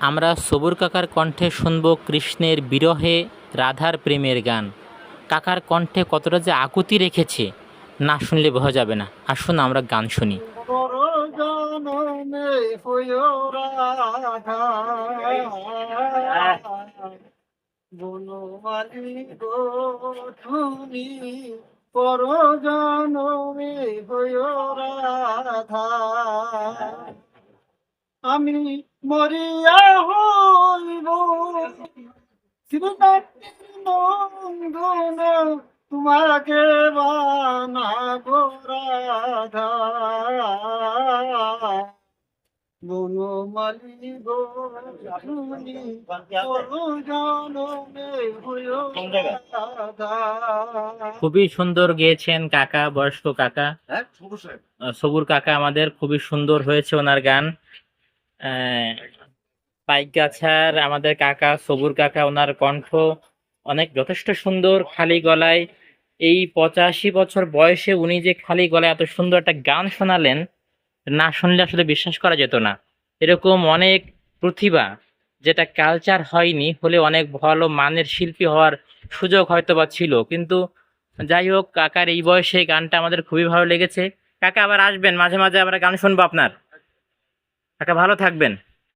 আমরা সবুর কাকার কণ্ঠে শুনব কৃষ্ণের বিরহে রাধার প্রেমের গান। কাকার কণ্ঠে কতটা যে আকুতি রেখেছে, না শুনলে বোঝা যাবে না। আসুন আমরা গান শুনি। জনমে হইও রাধা বনমালী গো তুমি পর জনমে হইও রাধা আমি মরিয়া হইব নন্দন তোমাকে বানাবো রাধা বনমালী গো তুমি জনমে হইও রাধা। খুবই সুন্দর গেয়েছেন কাকা, বয়স্ক কাকা সবুর কাকা আমাদের। খুবই সুন্দর হয়েছে ওনার গান। পাইকগাছার আমাদের কাকা সবুর কাকা, ওনার কণ্ঠ অনেক যথেষ্ট সুন্দর। খালি গলায় এই 85 বছর বয়সে উনি যে খালি গলায় এত সুন্দর একটা গান শোনালেন, না শুনলে আসলে বিশ্বাস করা যেত না। এরকম অনেক প্রতিভা, যেটা কালচার হয়নি, হলে অনেক ভালো মানের শিল্পী হওয়ার সুযোগ হয়তো বা ছিল। কিন্তু যাই হোক, কাকার এই বয়সে গানটা আমাদের খুবই ভালো লেগেছে। কাকা আবার আসবেন, মাঝে মাঝে আমরা গান শুনবো আপনার। কাকা ভালো থাকবেন।